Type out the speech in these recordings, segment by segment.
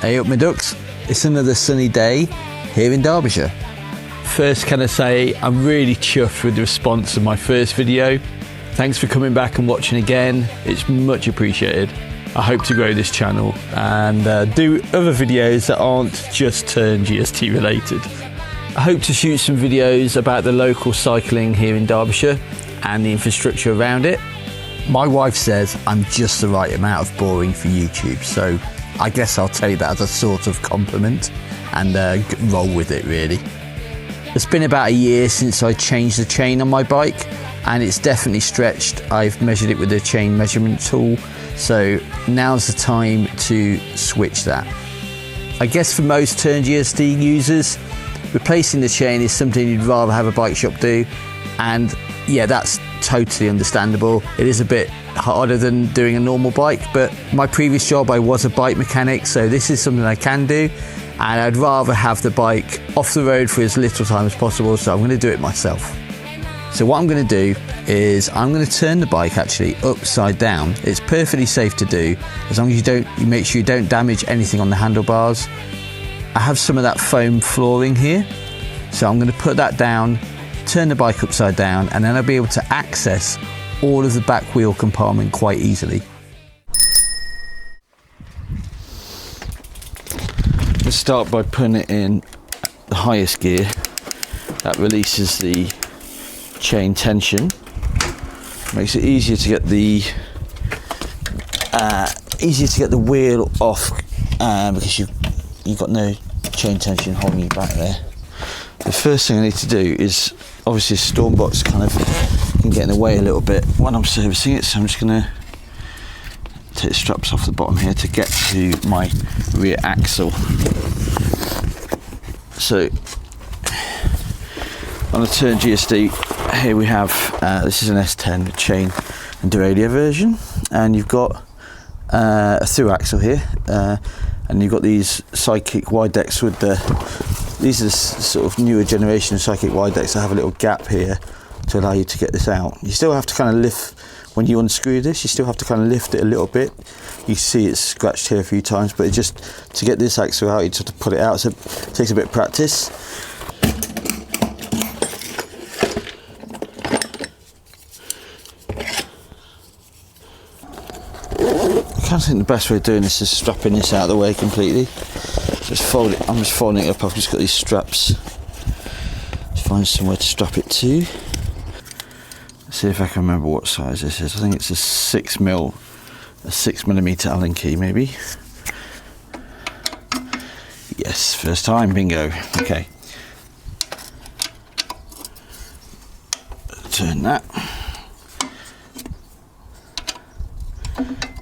Hey up my ducks, it's another sunny day here in Derbyshire. First, can I say I'm really chuffed with the response of my first video. Thanks for coming back and watching again, it's much appreciated. I hope to grow this channel and do other videos that aren't just Tern GSD related. I hope to shoot some videos about the local cycling here in Derbyshire and the infrastructure around it. My wife says I'm just the right amount of boring for YouTube, so I guess I'll take that as a sort of compliment and roll with it really. It's been about a year since I changed the chain on my bike and it's definitely stretched. I've measured it with a chain measurement tool, so now's the time to switch that. I guess for most Tern GSD users, replacing the chain is something you'd rather have a bike shop do, and yeah, that's totally understandable. It is a bit harder than doing a normal bike, but my previous job I was a bike mechanic, so this is something I can do, and I'd rather have the bike off the road for as little time as possible, so I'm going to do it myself. So what I'm going to do is I'm going to turn the bike actually upside down. It's perfectly safe to do as long as you make sure you don't damage anything on the handlebars. I have some of that foam flooring here, so I'm going to put that down, turn the bike upside down, and then I'll be able to access all of the back wheel compartment quite easily. Let's start by putting it in the highest gear. That releases the chain tension, makes it easier to get the wheel off because you've got no chain tension holding you back there. The first thing I need to do is, obviously the storm box kind of can get in the way a little bit when I'm servicing it, so I'm just going to take the straps off the bottom here to get to my rear axle. So on the Tern GSD, here we have, this is an S10 chain and derailleur version, and you've got a through axle here, and you've got these Cyclic wide decks with these are the sort of newer generation of Cyclic wide decks that have a little gap here to allow you to get this out. You still have to kind of lift, when you unscrew this, you still have to kind of lift it a little bit. You see it's scratched here a few times, but just to get this axle out, you just have to put it out, so it takes a bit of practice. I think the best way of doing this is strapping this out of the way completely. Just fold it. I'm just folding it up. I've just got these straps. Let's find somewhere to strap it to. Let's see if I can remember what size this is. I think it's a 6mm Allen key, maybe. Yes, first time, bingo. Okay. Turn that.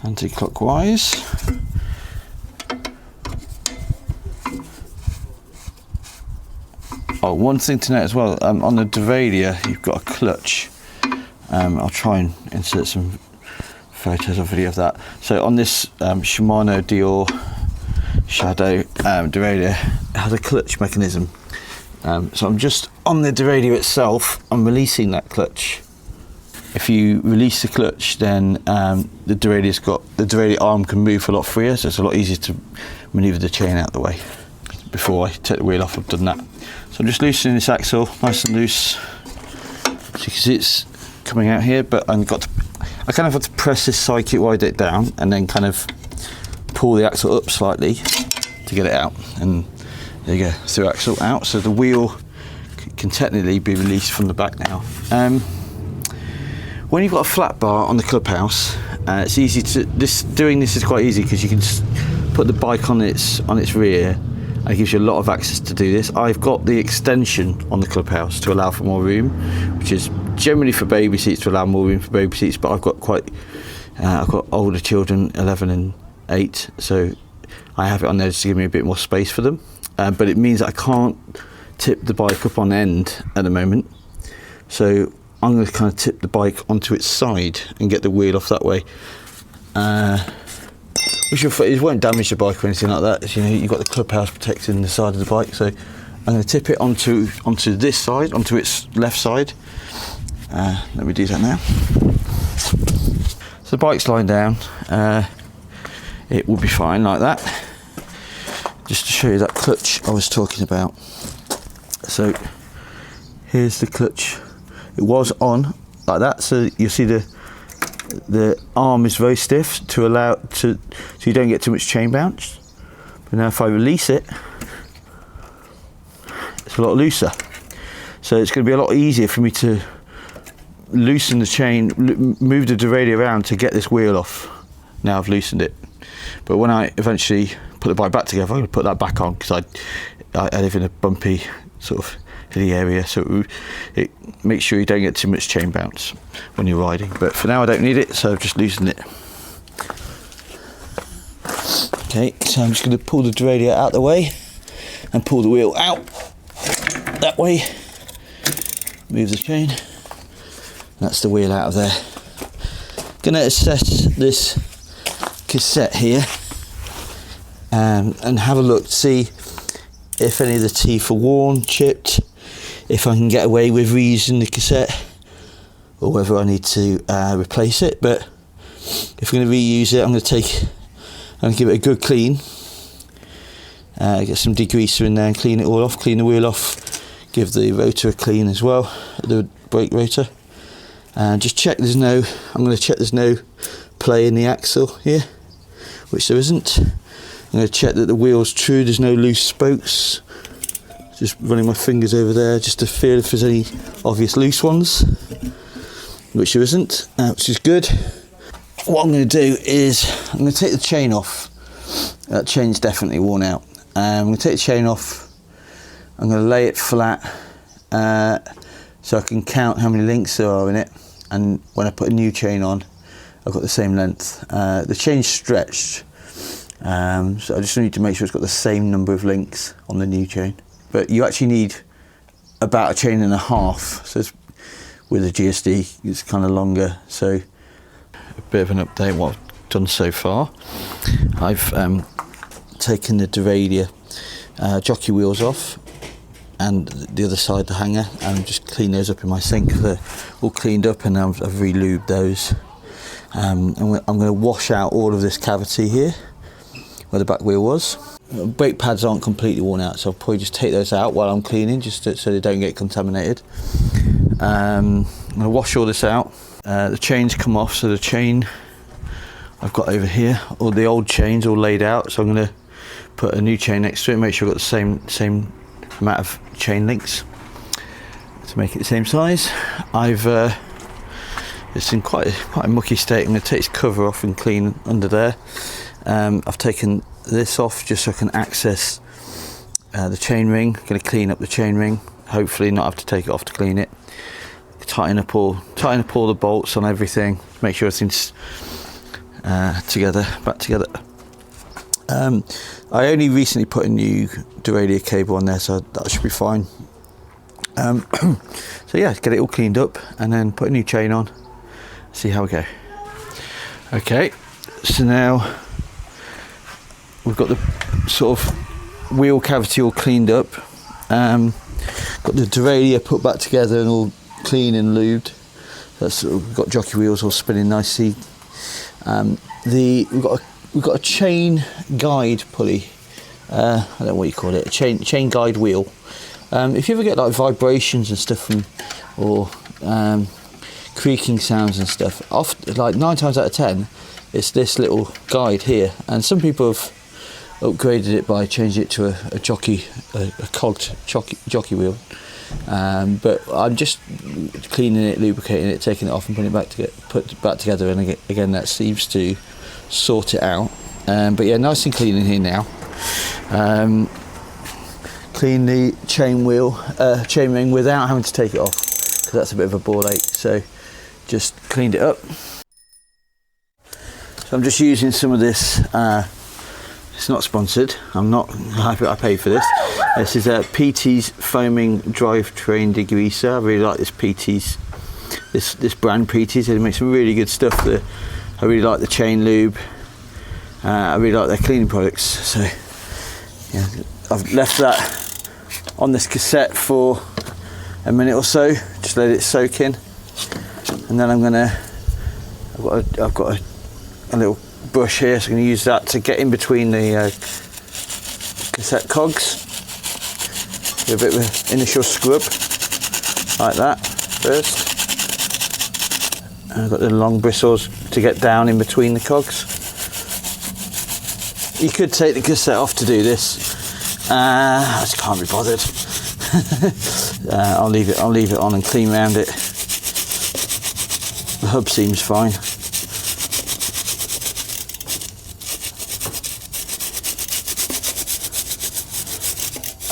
Anti-clockwise. Oh, one thing to note as well, on the derailleur you've got a clutch. I'll try and insert some photos or video of that. So on this Shimano Dior Shadow derailleur, it has a clutch mechanism. So I'm just on the derailleur itself, I'm releasing that clutch. If you release the clutch, then the derailleur arm can move a lot freer, so it's a lot easier to manoeuvre the chain out of the way. Before I take the wheel off, I've done that. So I'm just loosening this axle, nice and loose. So you can see it's coming out here, but I kind of have to press this Cyclic wide deck down and then kind of pull the axle up slightly to get it out. And there you go, through axle out. So the wheel can technically be released from the back now. When you've got a flat bar on the clubhouse, it's easy to doing this is quite easy because you can just put the bike on its rear, and it gives you a lot of access to do this. I've got the extension on the clubhouse to allow for more room, which is generally for baby seats, to allow more room for baby seats. But I've got older children, 11 and 8, so I have it on there just to give me a bit more space for them. But it means that I can't tip the bike up on end at the moment, so I'm going to kind of tip the bike onto its side and get the wheel off that way, which it won't damage the bike or anything like that. You know, you've got the clubhouse protecting the side of the bike, so I'm going to tip it onto this side, onto its left side. Let me do that now. So the bike's lying down. It will be fine like that. just to show you that clutch I was talking about. So here's the clutch. It was on like that, so you see the arm is very stiff to allow so you don't get too much chain bounce. But now if I release it, it's a lot looser. So it's going to be a lot easier for me to loosen the chain, move the derailleur around to get this wheel off. Now I've loosened it. But when I eventually put the bike back together, I'm going to put that back on, because I live in a bumpy sort of hilly area, so it makes sure you don't get too much chain bounce when you're riding. But for now I don't need it, so I've just loosened it. Okay, so I'm just going to pull the derailleur out the way and pull the wheel out that way. Move the chain. That's the wheel out of there. Going to assess this cassette here and have a look to see if any of the teeth are worn, chipped, if I can get away with reusing the cassette, or whether I need to replace it. But if we're going to reuse it, I'm going to give it a good clean, get some degreaser in there and clean it all off, clean the wheel off, give the rotor a clean as well, the brake rotor, and just check I'm going to check there's no play in the axle here, which there isn't. I'm going to check that the wheel's true, there's no loose spokes. Just running my fingers over there just to feel if there's any obvious loose ones, which there isn't, which is good. What I'm going to do is I'm going to take the chain off. That chain's definitely worn out. I'm going to take the chain off. I'm going to lay it flat so I can count how many links there are in it, and when I put a new chain on, I've got the same length. The chain's stretched, so I just need to make sure it's got the same number of links on the new chain. But you actually need about a chain and a half, so with the GSD it's kind of longer. So a bit of an update what I've done so far. I've taken the derailleur jockey wheels off and the other side, the hanger, and just clean those up in my sink. They're all cleaned up, and I've re-lubed those. And I'm going to wash out all of this cavity here where the back wheel was. Brake pads aren't completely worn out, so I'll probably just take those out while I'm cleaning, just so they don't get contaminated. I'm going to wash all this out. The chains come off, so the chain I've got over here, all the old chains all laid out, so I'm going to put a new chain next to it, make sure I've got the same amount of chain links to make it the same size. It's in quite a mucky state. I'm going to take its cover off and clean under there. I've taken this off just so I can access the chain ring. I'm going to clean up the chain ring, hopefully not have to take it off to clean it. Tighten up all the bolts on everything, make sure everything's back together. I only recently put a new derailleur cable on there, so that should be fine. So yeah, get it all cleaned up and then put a new chain on, see how we go. Okay, so now we've got the sort of wheel cavity all cleaned up, got the derailleur put back together and all clean and lubed. We've got jockey wheels all spinning nicely. We've got a chain guide pulley. I don't know what you call it. A chain guide wheel. If you ever get like vibrations and stuff or creaking sounds and stuff, like 9 times out of 10, it's this little guide here. And some people have upgraded it by changing it to a cogged jockey wheel. But I'm just cleaning it, lubricating it, taking it off and putting it back together, and again that seems to sort it out. But yeah, nice and clean in here now. Clean the chain ring without having to take it off, because that's a bit of a ball ache. So just cleaned it up. So I'm just using some of this. It's not sponsored. I paid for this. This is a PT's foaming drivetrain degreaser. I really like this PT's, this brand PT's. They make some really good stuff. I really like the chain lube. I really like their cleaning products. So yeah, I've left that on this cassette for a minute or so. Just let it soak in, and then I've got a little brush here, so I'm going to use that to get in between the cassette cogs. Do a bit of an initial scrub, like that first. I've got the long bristles to get down in between the cogs. You could take the cassette off to do this. I just can't be bothered. I'll leave it on and clean around it. The hub seems fine.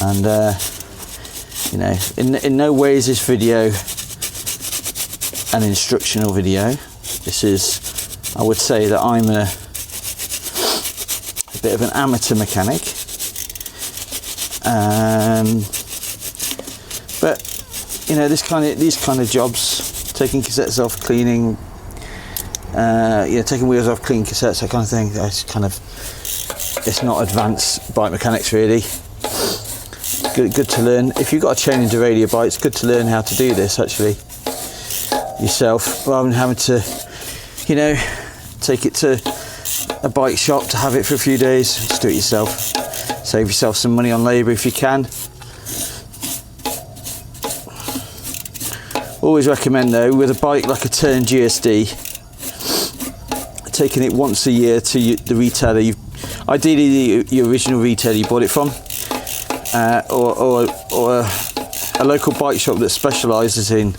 And you know, in no way is this video an instructional video. This is, I would say that I'm a bit of an amateur mechanic. But you know, these kind of jobs, taking cassettes off, cleaning, taking wheels off, cleaning cassettes, that kind of thing. It's not advanced bike mechanics really. Good to learn. If you've got a chain and derailleur bike, it's good to learn how to do this actually yourself, rather than having to, you know, take it to a bike shop to have it for a few days. Just do it yourself. Save yourself some money on labour if you can. Always recommend though, with a bike like a Tern GSD, taking it once a year to the retailer ideally the original retailer you bought it from. Or a local bike shop that specialises in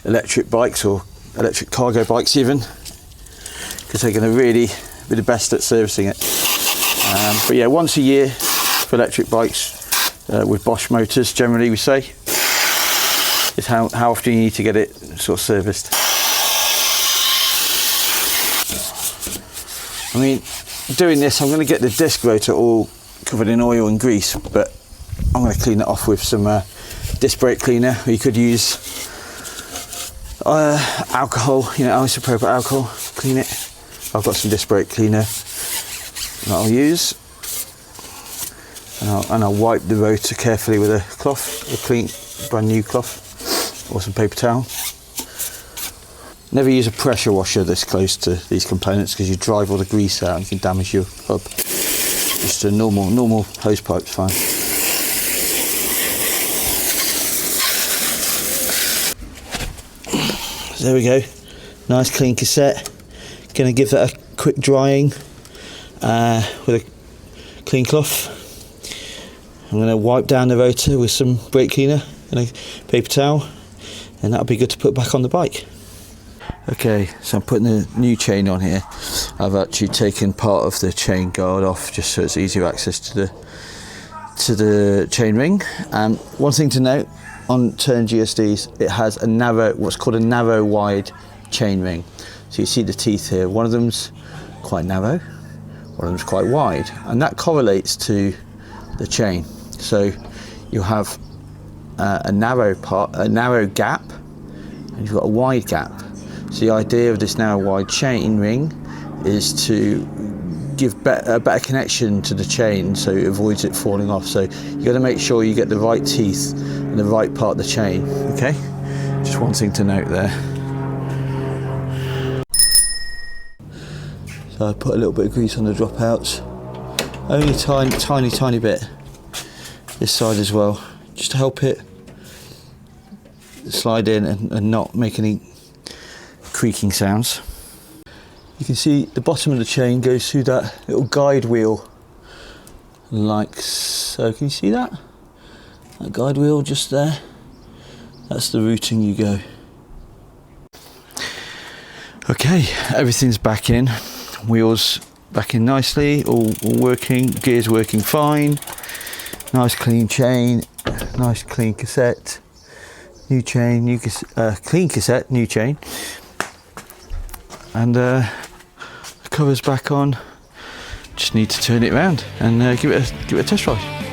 electric bikes or electric cargo bikes even, because they're going to really be the best at servicing it. But yeah, once a year for electric bikes with Bosch motors, generally we say, is how often you need to get it sort of serviced. I mean, doing this, I'm going to get the disc rotor all covered in oil and grease, but I'm going to clean it off with some disc brake cleaner. You could use alcohol, you know, isopropyl alcohol, clean it. I've got some disc brake cleaner that I'll use, and I'll wipe the rotor carefully with a cloth, a clean, brand new cloth, or some paper towel. Never use a pressure washer this close to these components, because you drive all the grease out and you can damage your hub. Just a normal hose pipe's fine. So there we go, nice clean cassette. Going to give that a quick drying with a clean cloth. I'm going to wipe down the rotor with some brake cleaner and a paper towel, and that'll be good to put back on the bike. Okay, so I'm putting the new chain on here. I've actually taken part of the chain guard off just so it's easier access to the chain ring. One thing to note on Tern GSDs, it has a narrow, what's called a narrow wide chain ring. So you see the teeth here, one of them's quite narrow, one of them's quite wide, and that correlates to the chain. So you have a narrow gap, and you've got a wide gap. So the idea of this narrow wide chain ring is to give a better connection to the chain, so it avoids it falling off. So you got to make sure you get the right teeth and the right part of the chain. Okay, just one thing to note there. So I put a little bit of grease on the dropouts, only a tiny bit this side as well, just to help it slide in and not make any creaking sounds. You can see the bottom of the chain goes through that little guide wheel, like so. Can you see that? That guide wheel just there, that's the routing you go. Okay, everything's back in, wheels back in nicely, all working, gears working fine, nice clean chain, nice clean cassette, new chain, clean cassette, new chain, and the cover's back on. Just need to turn it around and give it a test ride.